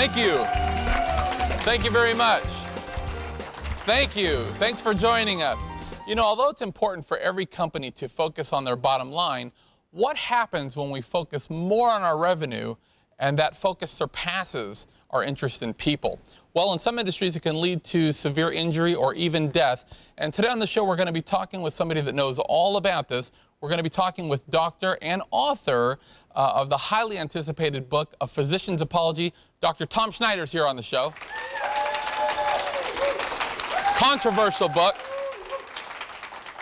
Thank you. Thank you very much. Thank you. Thanks for joining us. You know, although it's important for every company to focus on their bottom line, what happens when we focus more on our revenue and that focus surpasses our interest in people? Well, in some industries, it can lead to severe injury or even death. And today on the show, we're going to be talking with somebody that knows all about this. We're going to be talking with doctor and author of the highly anticipated book, A Physician's Apology. Dr. Tom Schneider's here on the show. Controversial book.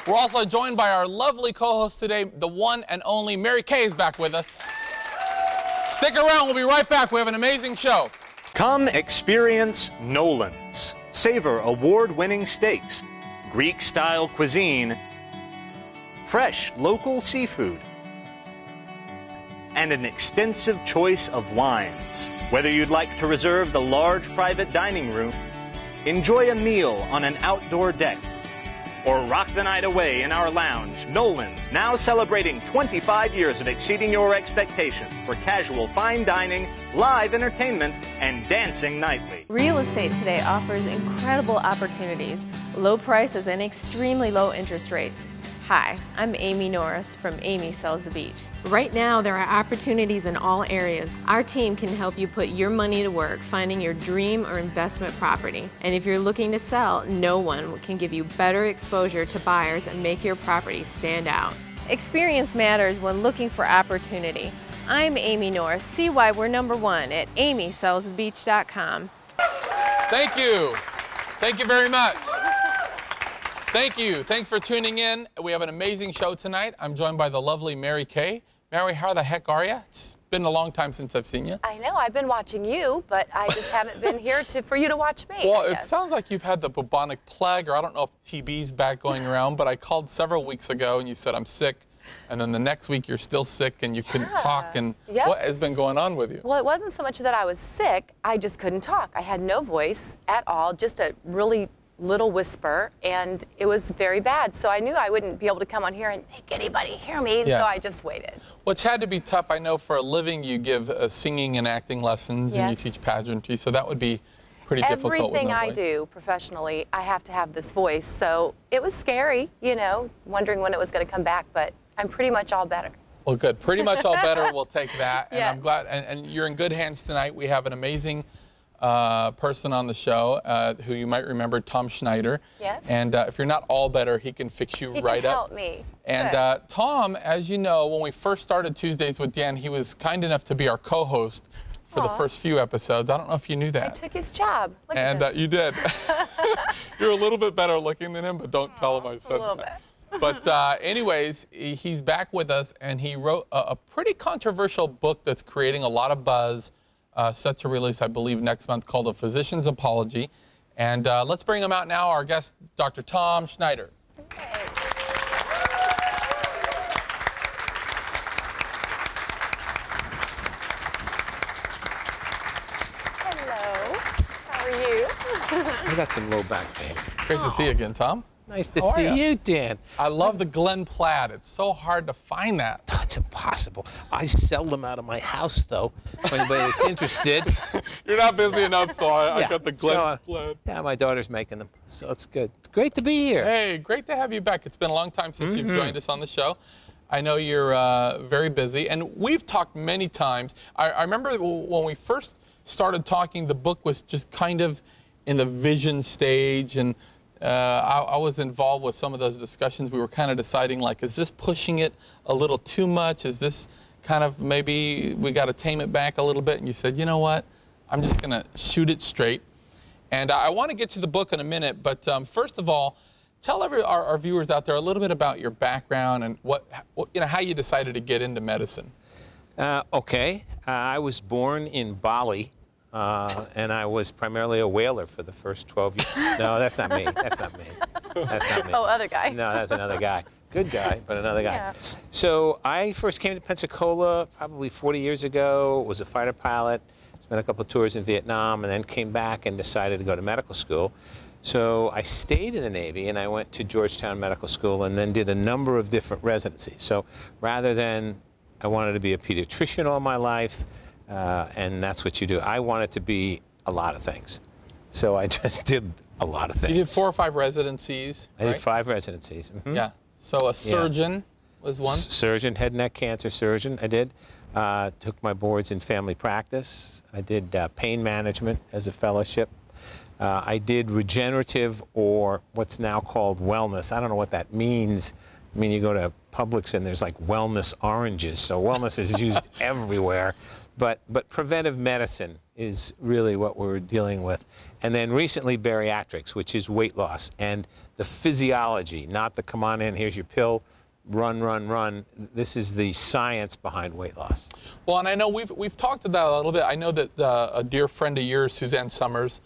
We're also joined by our lovely co-host today, the one and only Mary Kay is back with us. Stick around, we'll be right back. We have an amazing show. Come experience Nolan's. Savor award-winning steaks, Greek-style cuisine, fresh local seafood, and an extensive choice of wines. Whether you'd like to reserve the large private dining room, enjoy a meal on an outdoor deck, or rock the night away in our lounge, Nolan's, now celebrating 25 years of exceeding your expectations for casual fine dining, live entertainment, and dancing nightly. Real estate today offers incredible opportunities, low prices, and extremely low interest rates. Hi, I'm Amy Norris from Amy Sells the Beach. Right now, there are opportunities in all areas. Our team can help you put your money to work finding your dream or investment property. And if you're looking to sell, no one can give you better exposure to buyers and make your property stand out. Experience matters when looking for opportunity. I'm Amy Norris. See why we're #1 at amysellsthebeach.com. Thank you. Thank you very much. Thank you. Thanks for tuning in. We have an amazing show tonight. I'm joined by the lovely Mary Kay. Mary, how the heck are you? It's been a long time since I've seen you. I know. I've been watching you, but I just haven't been here for you to watch me. Well, it sounds like you've had the bubonic plague, or I don't know if TB's back going around, but I called several weeks ago and you said, I'm sick. And then the next week you're still sick and you couldn't talk. And what has been going on with you? Well, it wasn't so much that I was sick. I just couldn't talk. I had no voice at all, just a really little whisper, and it was very bad. So I knew I wouldn't be able to come on here and make anybody hear me, so I just waited. Well, it's had to be tough. I know for a living you give singing and acting lessons, and you teach pageantry, so that would be pretty difficult. Everything I do professionally, I have to have this voice, so it was scary, you know, wondering when it was going to come back, but I'm pretty much all better. Well, good. Pretty much all better. We'll take that, and I'm glad. And you're in good hands tonight. We have an amazing person on the show who you might remember, Tom Schneider. Yes. And if you're not all better, he can fix you right up. He can help me. And Tom, as you know, when we first started Tuesdays with Dan, he was kind enough to be our co-host for the first few episodes. I don't know if you knew that. I took his job. Look and at this. You did. You're a little bit better looking than him, but don't tell him I said that. But anyways, he's back with us, and he wrote a pretty controversial book that's creating a lot of buzz. Set to release, I believe, next month, called A Physician's Apology. And let's bring him out now, our guest, Dr. Tom Schneider. Okay. Hello. How are you? I got some low back pain. Great to see you again, Tom. Nice to see you, Dan. I love the Glen plaid. It's so hard to find that. It's impossible. I sell them out of my house, though. If anybody's interested. You're not busy enough, so I got the Glen plaid. Yeah, my daughter's making them, so it's good. It's great to be here. Hey, great to have you back. It's been a long time since you've joined us on the show. I know you're very busy, and we've talked many times. I remember when we first started talking, the book was just kind of in the vision stage, and I was involved with some of those discussions. We were kind of deciding, like, is this pushing it a little too much? Is this kind of maybe we got to tame it back a little bit? And you said, you know what? I'm just going to shoot it straight. And I want to get to the book in a minute, but first of all, tell our viewers out there a little bit about your background and how you decided to get into medicine. Okay. I was born in Bali. And I was primarily a whaler for the first 12 years. No, that's not me. That's not me. That's not me. Oh, other guy. No, that's another guy. Good guy, but another guy. Yeah. So I first came to Pensacola probably 40 years ago, was a fighter pilot, spent a couple of tours in Vietnam, and then came back and decided to go to medical school. So I stayed in the Navy, and I went to Georgetown Medical School and then did a number of different residencies. So rather than I wanted to be a pediatrician all my life, and that's what you do. I wanted to be a lot of things, so I just did a lot of things. You did 4 or 5 residencies, I did 5 residencies. Mm-hmm. Yeah. So a surgeon was one? Surgeon, head and neck cancer surgeon, I did. Took my boards in family practice. I did pain management as a fellowship. I did regenerative, or what's now called wellness. I don't know what that means. I mean, you go to Publix and there's like wellness oranges, so wellness is used everywhere. But preventive medicine is really what we're dealing with. And then recently bariatrics, which is weight loss, and the physiology, not the come on in, here's your pill, run, run, run. This is the science behind weight loss. Well, and I know we've talked about it a little bit. I know that a dear friend of yours, Suzanne Summers,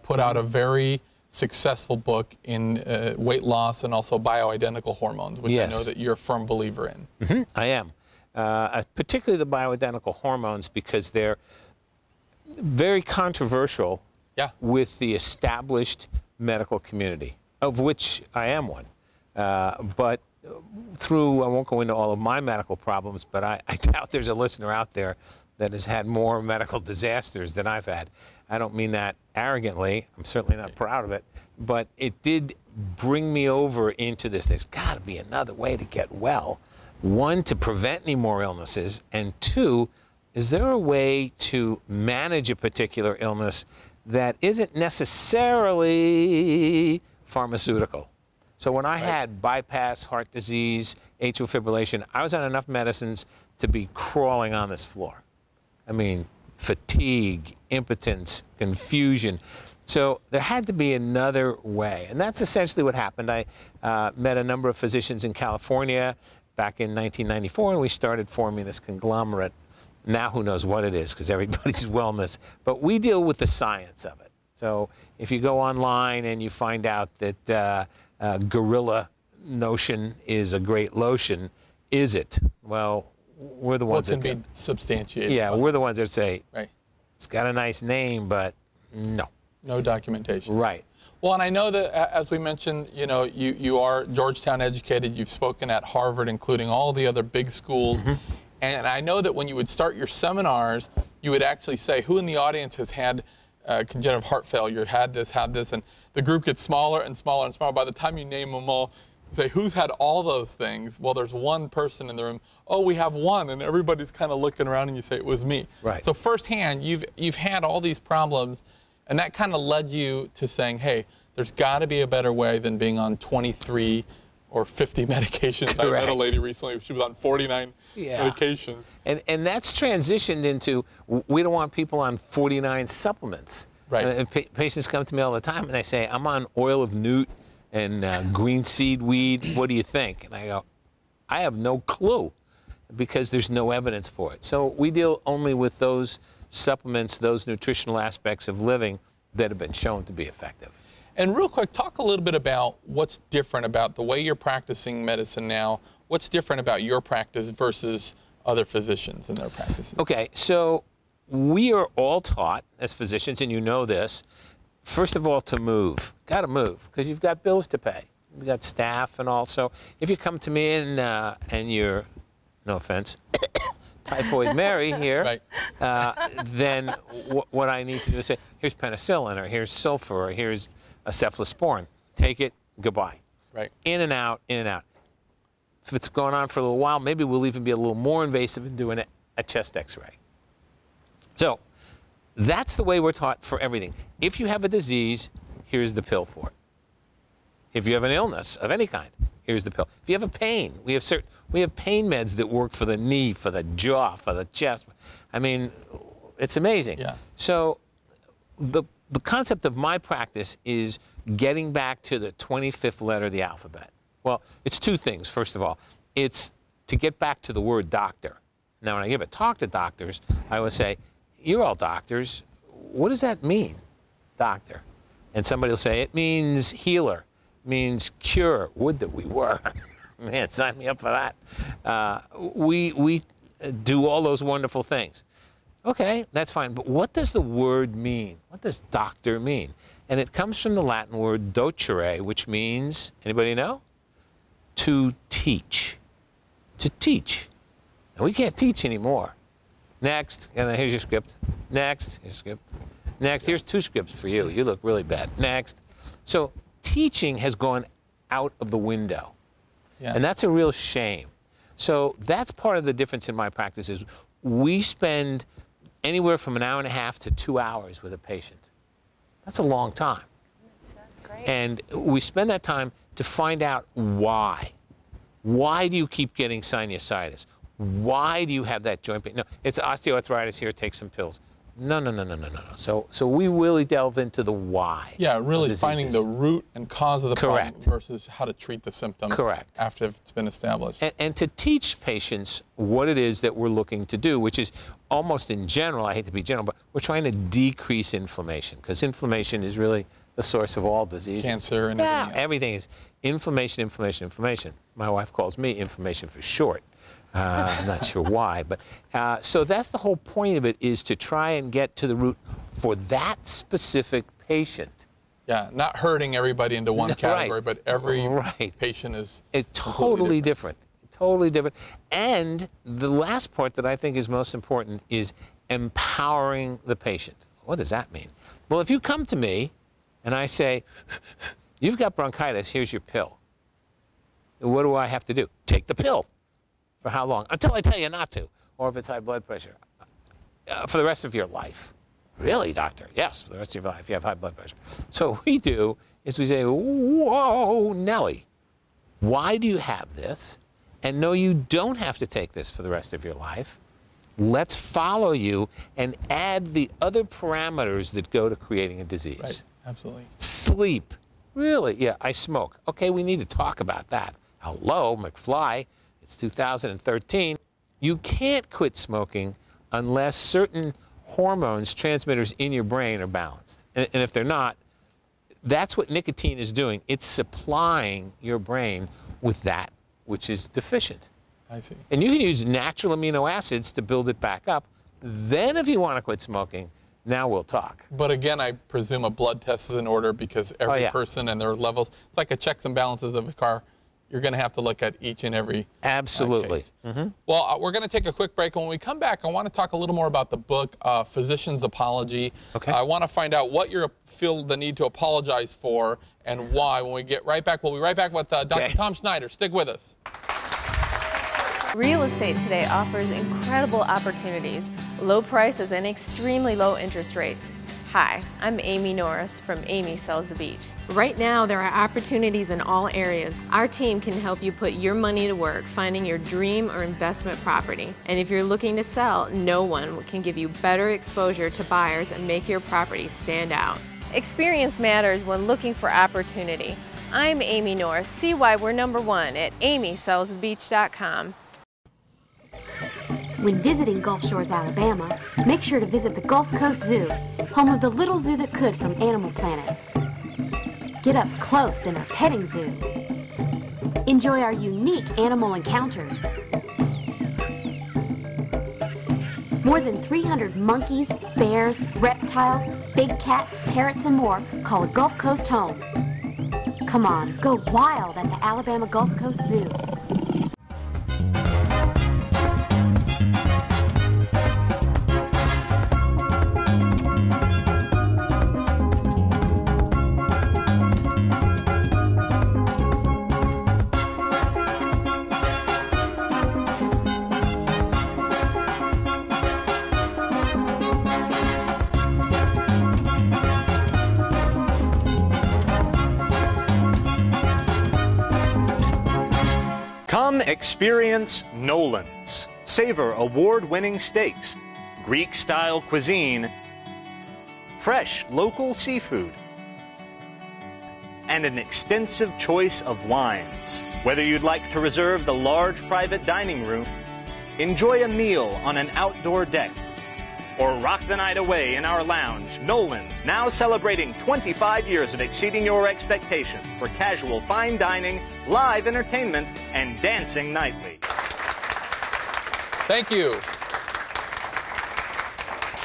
put out a very successful book in weight loss and also bioidentical hormones, which I know that you're a firm believer in. Mm-hmm. I am. Particularly the bioidentical hormones, because they're very controversial with the established medical community, of which I am one. But through, I won't go into all of my medical problems, but I doubt there's a listener out there that has had more medical disasters than I've had. I don't mean that arrogantly. I'm certainly not proud of it. But it did bring me over into this. There's got to be another way to get well. 1, to prevent any more illnesses. And 2, is there a way to manage a particular illness that isn't necessarily pharmaceutical? So when I had bypass, heart disease, atrial fibrillation, I was on enough medicines to be crawling on this floor. I mean, fatigue, impotence, confusion. So there had to be another way. And that's essentially what happened. I met a number of physicians in California back in 1994, and we started forming this conglomerate. Now who knows what it is, because everybody's wellness. But we deal with the science of it. So if you go online and you find out that gorilla notion is a great lotion, is it? Well, we're the ones that can be substantiated. Yeah, we're the ones that say, right, it's got a nice name, but no. No documentation. Right. Well, and I know that, as we mentioned, you know, you are Georgetown educated. You've spoken at Harvard, including all the other big schools. Mm-hmm. And I know that when you would start your seminars, you would actually say, who in the audience has had congenital heart failure, had this, and the group gets smaller and smaller and smaller. By the time you name them all, you say, who's had all those things? Well, there's one person in the room. Oh, we have one, and everybody's kind of looking around, and you say, it was me. Right. So firsthand, you've had all these problems, and that kind of led you to saying, hey, there's got to be a better way than being on 23 or 50 medications. Correct. I met a lady recently, she was on 49 medications. And that's transitioned into, we don't want people on 49 supplements. Right. Patients come to me all the time and they say, I'm on oil of newt and green seed weed, what do you think? And I go, I have no clue, because there's no evidence for it. So we deal only with those supplements, those nutritional aspects of living that have been shown to be effective. And real quick, talk a little bit about what's different about the way you're practicing medicine now. What's different about your practice versus other physicians and their practices? Okay, so we are all taught as physicians, and you know this, first of all, to move. Got to move, because you've got bills to pay. You've got staff, and also, if you come to me and you're, no offense, Typhoid Mary here, right. Then what I need to do is say, here's penicillin, or here's sulfur, or here's a cephalosporin. Take it, goodbye. Right. In and out, in and out. If it's going on for a little while, maybe we'll even be a little more invasive in doing a chest x-ray. So that's the way we're taught for everything. If you have a disease, here's the pill for it. If you have an illness of any kind, here's the pill. If you have a pain, we have pain meds that work for the knee, for the jaw, for the chest. I mean, it's amazing. Yeah. So the concept of my practice is getting back to the 25th letter of the alphabet. Well, it's 2 things, first of all. It's to get back to the word doctor. Now, when I give a talk to doctors, I will say, you're all doctors. What does that mean, doctor? And somebody will say, it means healer, means cure. Would that we were. Man, sign me up for that. We do all those wonderful things. Okay, that's fine, but what does the word mean? What does doctor mean? And it comes from the Latin word docere, which means, anybody know? To teach. To teach. And we can't teach anymore. Next, and then here's your script. Next, here's script. Next, here's 2 scripts for you. You look really bad. Next. So teaching has gone out of the window. Yeah. And that's a real shame. So that's part of the difference in my practice is we spend anywhere from an hour and a half to 2 hours with a patient. That's a long time. That's great. And we spend that time to find out why. Why do you keep getting sinusitis? Why do you have that joint pain? No, it's osteoarthritis here, take some pills. No. So we really delve into the why. Yeah, really finding the root and cause of the problem versus how to treat the symptom after it's been established. And to teach patients what it is that we're looking to do, which is almost in general, I hate to be general, but we're trying to decrease inflammation because inflammation is really the source of all disease. Cancer and everything else. Everything is inflammation, inflammation, inflammation. My wife calls me inflammation for short. I'm not sure why, but so that's the whole point of it is to try and get to the root for that specific patient. Yeah, not herding everybody into one category, but every patient is totally different. Totally different. And the last part that I think is most important is empowering the patient. What does that mean? Well, if you come to me and I say, you've got bronchitis, here's your pill. What do I have to do? Take the pill. For how long? Until I tell you not to. Or if it's high blood pressure. For the rest of your life. Really, doctor? Yes, for the rest of your life you have high blood pressure. So what we do is we say, whoa, Nellie, why do you have this? And no, you don't have to take this for the rest of your life. Let's follow you and add the other parameters that go to creating a disease. Right, absolutely. Sleep. Really? Yeah, I smoke. Okay, we need to talk about that. Hello, McFly. It's 2013. You can't quit smoking unless certain hormones, transmitters in your brain are balanced. And if they're not, that's what nicotine is doing. It's supplying your brain with that which is deficient. I see. And you can use natural amino acids to build it back up. Then if you want to quit smoking, now we'll talk. But again, I presume a blood test is in order because every person and their levels, it's like a checks and balances of a car. You're going to have to look at each and every case. Well, we're going to take a quick break. And when we come back, I want to talk a little more about the book, Physician's Apology. Okay. I want to find out what you feel the need to apologize for and why. When we get right back, we'll be right back with Dr. Tom Schneider. Stick with us. Real estate today offers incredible opportunities, low prices, and extremely low interest rates. Hi, I'm Amy Norris from Amy Sells the Beach. Right now, there are opportunities in all areas. Our team can help you put your money to work finding your dream or investment property. And if you're looking to sell, no one can give you better exposure to buyers and make your property stand out. Experience matters when looking for opportunity. I'm Amy Norris. See why we're #1 at amysellsthebeach.com. When visiting Gulf Shores, Alabama, make sure to visit the Gulf Coast Zoo, home of the little zoo that could from Animal Planet. Get up close in our petting zoo. Enjoy our unique animal encounters. More than 300 monkeys, bears, reptiles, big cats, parrots, and more call Gulf Coast home. Come on, go wild at the Alabama Gulf Coast Zoo. Come experience Nolan's. Savor award-winning steaks, Greek-style cuisine, fresh local seafood, and an extensive choice of wines. Whether you'd like to reserve the large private dining room, enjoy a meal on an outdoor deck, or rock the night away in our lounge, Nolan's, now celebrating 25 years of exceeding your expectations for casual fine dining, live entertainment, and dancing nightly. Thank you.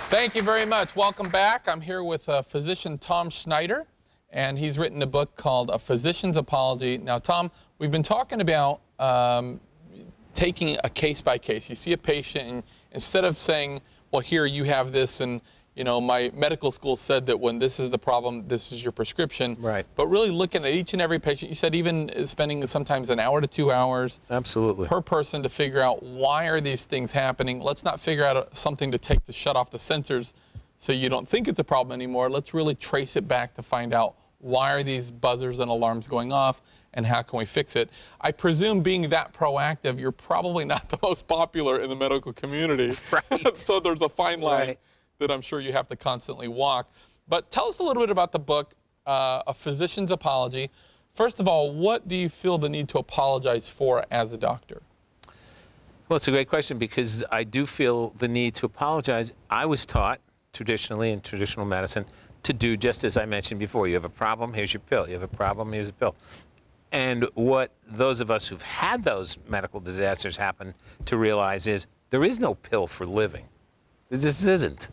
Thank you very much. Welcome back. I'm here with physician Tom Schneider, and he's written a book called A Physician's Apology. Now, Tom, we've been talking about taking a case by case. You see a patient instead of saying, well, here you have this, and you know, my medical school said that when this is the problem, this is your prescription. Right. But really looking at each and every patient, you said even spending sometimes an hour to 2 hours Absolutely. per person to figure out why are these things happening. Let's not figure out something to take to shut off the sensors so you don't think it's a problem anymore. Let's really trace it back to find out why are these buzzers and alarms going off and how can we fix it. I presume being that proactive, you're probably not the most popular in the medical community. Right. So there's a fine line. Right. That I'm sure you have to constantly walk. But tell us a little bit about the book, A Physician's Apology. First of all, what do you feel the need to apologize for as a doctor? Well, it's a great question because I do feel the need to apologize. I was taught traditionally in traditional medicine to do just as I mentioned before. You have a problem, here's your pill. You have a problem, here's a pill. And what those of us who've had those medical disasters happen to realize is there is no pill for living. There just isn't.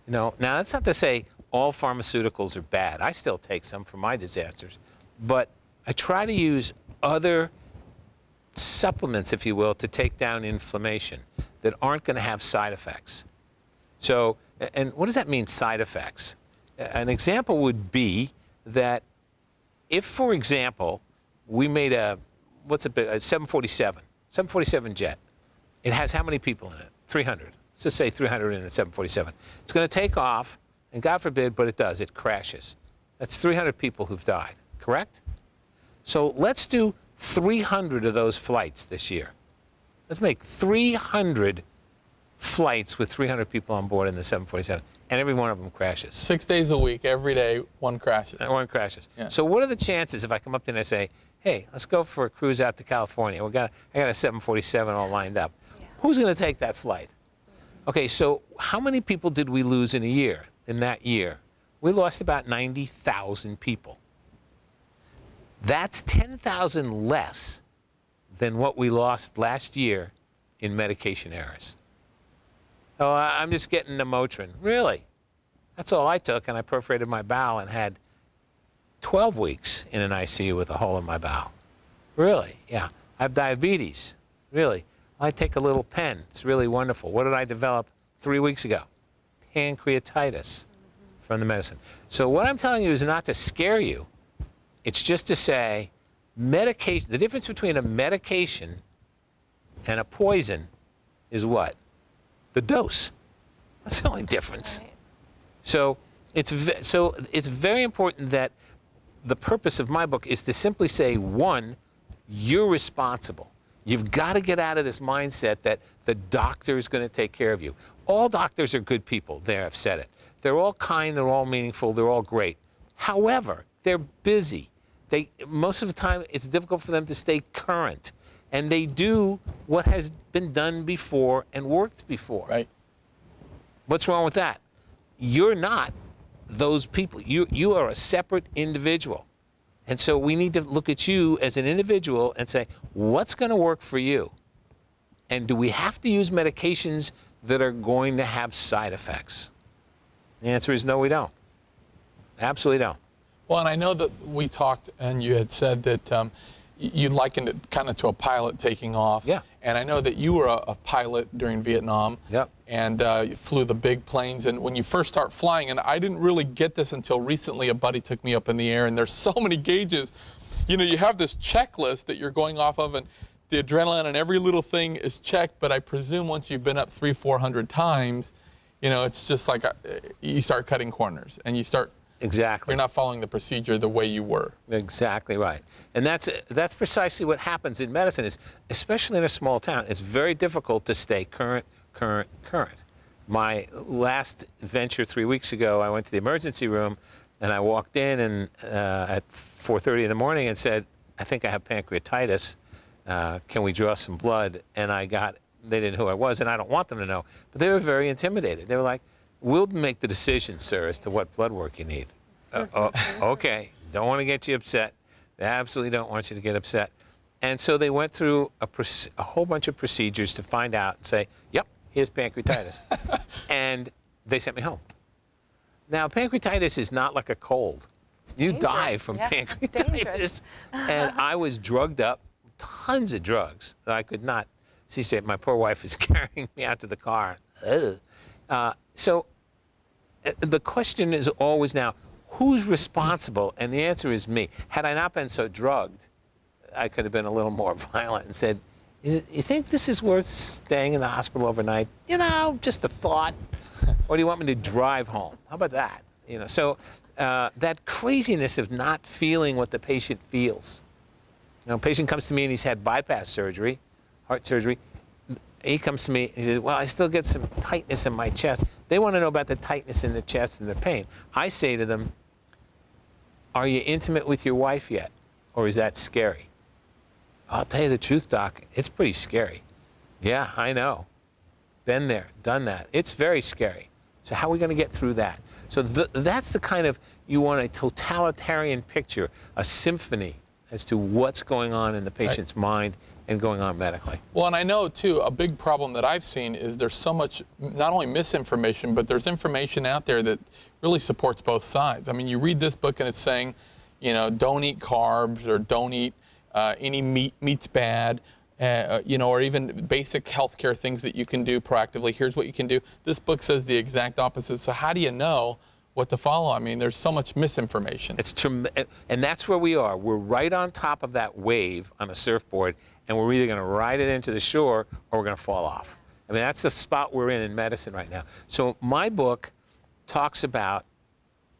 You know, now that's not to say all pharmaceuticals are bad. I still take some for my disasters, but I try to use other supplements, if you will, to take down inflammation that aren't going to have side effects. So, and what does that mean, side effects? An example would be that if, for example, we made a 747 jet, it has how many people in it? 300. Let's just say 300 in a 747. It's going to take off, and God forbid, but it does, it crashes. That's 300 people who've died, correct? So let's do 300 of those flights this year. Let's make 300 flights with 300 people on board in the 747, and every one of them crashes. 6 days a week, every day, one crashes. And one crashes. Yeah. So what are the chances if I come up there and I say, hey, let's go for a cruise out to California. I got a 747 all lined up. Yeah. Who's going to take that flight? Okay, so how many people did we lose in a year, in that year? We lost about 90,000 people. That's 10,000 less than what we lost last year in medication errors. Oh, I'm just getting the Motrin. Really? That's all I took, and I perforated my bowel and had 12 weeks in an ICU with a hole in my bowel. Really? Yeah. I have diabetes. Really? I take a little pen. It's really wonderful. What did I develop 3 weeks ago? Pancreatitis from the medicine. So what I'm telling you is not to scare you. It's just to say medication, the difference between a medication and a poison is what? The dose. That's the only difference. Right. So it's very important that the purpose of my book is to simply say, one, you're responsible. You've got to get out of this mindset that the doctor is going to take care of you. All doctors are good people. There, I've said it. They're all kind, they're all meaningful, they're all great. However, they're busy. Most of the time, it's difficult for them to stay current. And they do what has been done before and worked before. Right. What's wrong with that? You're not those people. You are a separate individual. And so we need to look at you as an individual and say, what's going to work for you? And do we have to use medications that are going to have side effects? The answer is no, we don't. Absolutely don't. Well, and I know that we talked, and you had said that you likened it kind of to a pilot taking off. Yeah. And I know that you were a pilot during Vietnam. Yep. And you flew the big planes. And when you first start flying, and I didn't really get this until recently, a buddy took me up in the air, and there's so many gauges. You know, you have this checklist that you're going off of, and the adrenaline and every little thing is checked. But I presume once you've been up 300-400 times, you know, it's just like you start cutting corners, and you start. Exactly. You're not following the procedure the way you were. Exactly right. And that's precisely what happens in medicine, is especially in a small town. It's very difficult to stay current. My last venture 3 weeks ago, I went to the emergency room, and I walked in and at 4:30 in the morning and said, I think I have pancreatitis. Can we draw some blood? And they didn't know who I was, and I don't want them to know. But they were very intimidated. They were like, we'll make the decision, sir, as to what blood work you need. Okay, don't want to get you upset. They absolutely don't want you to get upset. And so they went through a whole bunch of procedures to find out and say, yep, here's pancreatitis. And they sent me home. Now, pancreatitis is not like a cold. You die from pancreatitis. And I was drugged up, tons of drugs that I could not see straight. My poor wife is carrying me out to the car. So the question is always now, who's responsible? And the answer is me. Had I not been so drugged, I could have been a little more violent and said, you think this is worth staying in the hospital overnight? You know, just a thought. Or do you want me to drive home? How about that? You know, so that craziness of not feeling what the patient feels. You know, a patient comes to me and he's had bypass surgery, heart surgery. He comes to me and he says, well, I still get some tightness in my chest. They want to know about the tightness in the chest and the pain. I say to them, are you intimate with your wife yet? Or is that scary? I'll tell you the truth, Doc, it's pretty scary. Yeah, I know. Been there, done that. It's very scary. So how are we going to get through that? So that's the kind of, you want a totalitarian picture, a symphony as to what's going on in the patient's mind and going on medically. Well, and I know, too, a big problem that I've seen is there's so much, not only misinformation, but there's information out there that really supports both sides. I mean, you read this book and it's saying, you know, don't eat carbs or don't eat any meat's bad, you know, or even basic healthcare things that you can do proactively. Here's what you can do. This book says the exact opposite. So how do you know what to follow? I mean, there's so much misinformation. And that's where we are. We're right on top of that wave on a surfboard, and we're either going to ride it into the shore or we're going to fall off. I mean, that's the spot we're in medicine right now. So my book talks about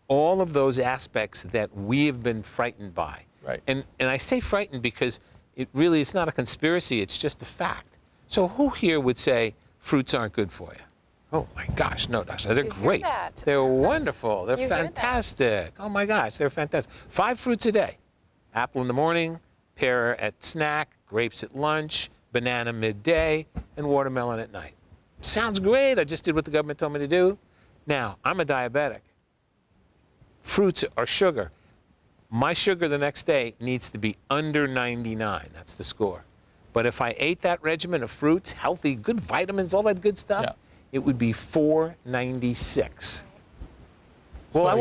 all of those aspects that we have been frightened by. Right. And I say frightened because it really is not a conspiracy, it's just a fact. So who here would say fruits aren't good for you? Oh my gosh, no, Doctor, they're great. They're wonderful, they're fantastic. Oh my gosh, they're fantastic. 5 fruits a day. Apple in the morning, pear at snack, grapes at lunch, banana midday, and watermelon at night. Sounds great, I just did what the government told me to do. Now, I'm a diabetic. Fruits are sugar. My sugar the next day needs to be under 99. That's the score. But if I ate that regimen of fruits, healthy, good vitamins, all that good stuff, it would be 496. Well, so I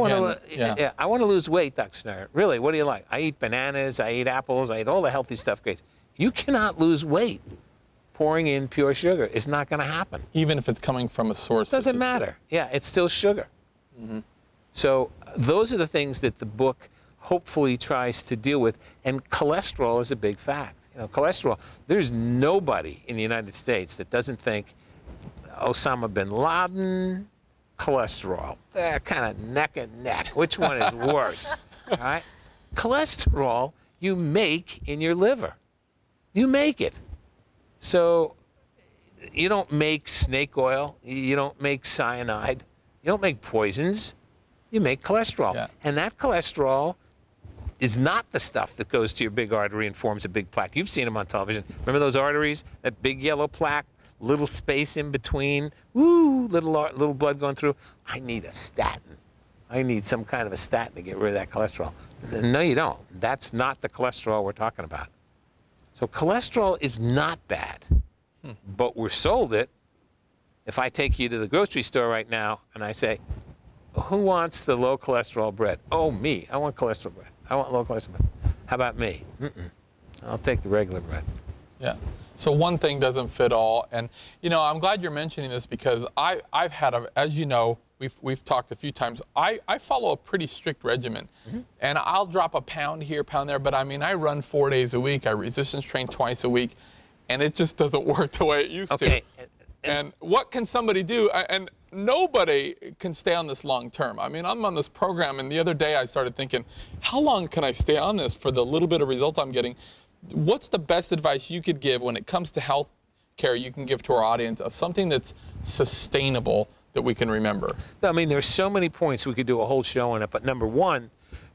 want to lose weight, Dr. Schneider. Really, what do you like? I eat bananas, I eat apples, I eat all the healthy stuff. Great. You cannot lose weight pouring in pure sugar. It's not going to happen. Even if it's coming from a source. Doesn't matter. Yeah, it's still sugar. Mm-hmm. So those are the things that the book hopefully tries to deal with. And cholesterol is a big fact. You know, cholesterol, there's nobody in the United States that doesn't think Osama bin Laden, cholesterol. They're kind of neck and neck. Which one is worse? All right? Cholesterol you make in your liver. You make it. So you don't make snake oil. You don't make cyanide. You don't make poisons. You make cholesterol. Yeah. And that cholesterol is not the stuff that goes to your big artery and forms a big plaque. You've seen them on television. Remember those arteries? That big yellow plaque? Little space in between. Woo, little blood going through. I need a statin. I need some kind of a statin to get rid of that cholesterol. No, you don't. That's not the cholesterol we're talking about. So cholesterol is not bad, but we're sold it. If I take you to the grocery store right now and I say, who wants the low cholesterol bread? Oh, me. I want cholesterol bread. I want low cholesterol bread. How about me? I'll take the regular bread. Yeah. So one thing doesn't fit all. And, you know, I'm glad you're mentioning this because I've had, as you know, we've talked a few times, I follow a pretty strict regimen. And I'll drop a pound here, pound there, but I mean, I run 4 days a week. I resistance train twice a week, and it just doesn't work the way it used to. And what can somebody do? And nobody can stay on this long term. I mean, I'm on this program, and the other day I started thinking, how long can I stay on this for the little bit of results I'm getting? What's the best advice you could give when it comes to health care you can give to our audience of something that's sustainable that we can remember? I mean, there's so many points we could do a whole show on it, but number one,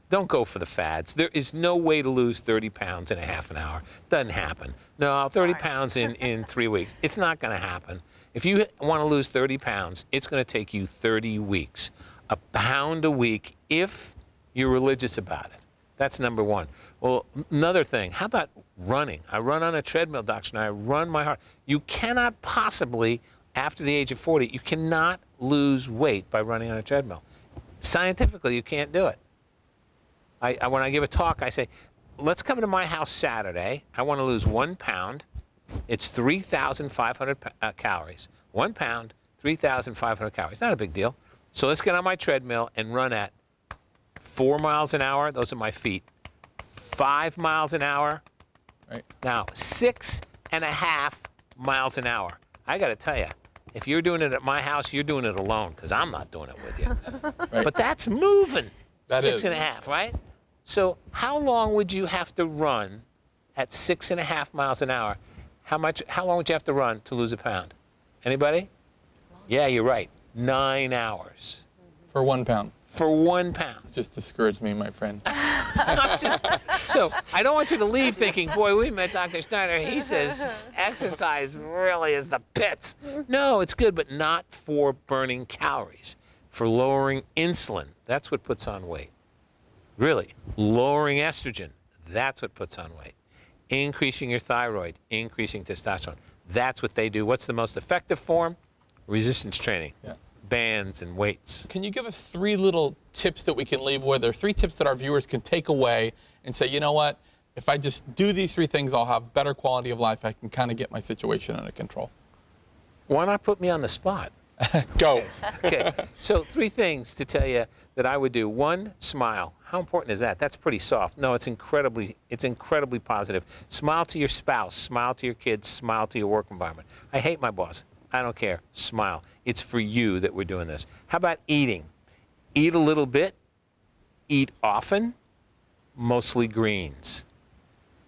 don't go for the fads. There is no way to lose 30 pounds in a half an hour. Doesn't happen. No, 30 pounds in 3 weeks. It's not going to happen. If you want to lose 30 pounds, it's going to take you 30 weeks. A pound a week if you're religious about it. That's number one. Well, another thing, how about running? I run on a treadmill, Dr. Schneider. I run my heart. You cannot possibly, after the age of 40, you cannot lose weight by running on a treadmill. Scientifically, you can't do it. When I give a talk, I say, let's come to my house Saturday. I want to lose 1 pound. It's 3,500 calories. 1 pound, 3,500 calories. Not a big deal. So let's get on my treadmill and run at 4 miles an hour. Those are my feet. 5 miles an hour. Right. Now, 6.5 miles an hour. I got to tell you, if you're doing it at my house, you're doing it alone, because I'm not doing it with you. Right. But that's moving. That is. 6.5, right? So how long would you have to run at 6.5 miles an hour? How long would you have to run to lose a pound? Anybody? Yeah, you're right. 9 hours. For 1 pound. For 1 pound. Just discouraged me, my friend. So I don't want you to leave thinking, boy, we met Dr. Schneider. He says exercise really is the pits. No, it's good, but not for burning calories. For lowering insulin, that's what puts on weight. Really, lowering estrogen, that's what puts on weight. Increasing your thyroid, increasing testosterone, that's what they do. What's the most effective form? Resistance training. Yeah. Bands and weights. Can you give us 3 little tips that we can leave with, or 3 tips that our viewers can take away and say, you know what, if I just do these 3 things, I'll have better quality of life. I can kind of get my situation under control. Why not put me on the spot? Go. Okay, so 3 things to tell you that I would do. 1, smile. How important is that? That's pretty soft. No, it's incredibly positive. Smile to your spouse, smile to your kids, smile to your work environment. I hate my boss. I don't care. Smile. It's for you that we're doing this. How about eating? Eat a little bit. Eat often. Mostly greens.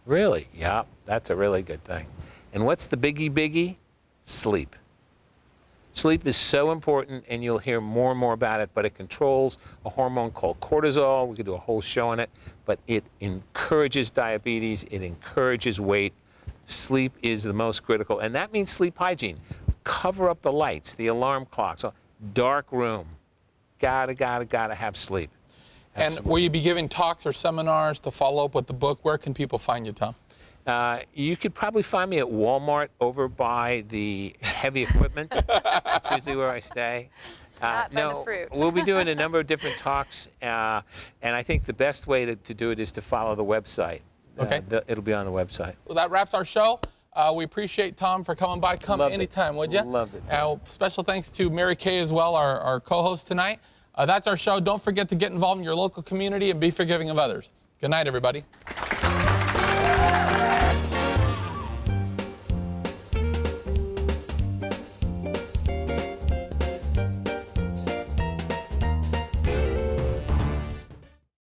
Really? Yeah, that's a really good thing. And what's the biggie? Sleep. Sleep is so important, and you'll hear more and more about it, but it controls a hormone called cortisol. We could do a whole show on it, but it encourages diabetes. It encourages weight. Sleep is the most critical, and that means sleep hygiene. Cover up the lights, the alarm clocks, dark room. Gotta have sleep. Absolutely. And will you be giving talks or seminars to follow up with the book? Where can people find you, Tom? You could probably find me at Walmart over by the heavy equipment. That's usually where I stay. Not by the fruit. We'll be doing a number of different talks, and I think the best way to do it is to follow the website. Okay. It'll be on the website. Well, that wraps our show. We appreciate Tom for coming by. Come anytime, would you? Loved it. Special thanks to Mary Kay as well, our co-host tonight. That's our show. Don't forget to get involved in your local community and be forgiving of others. Good night, everybody.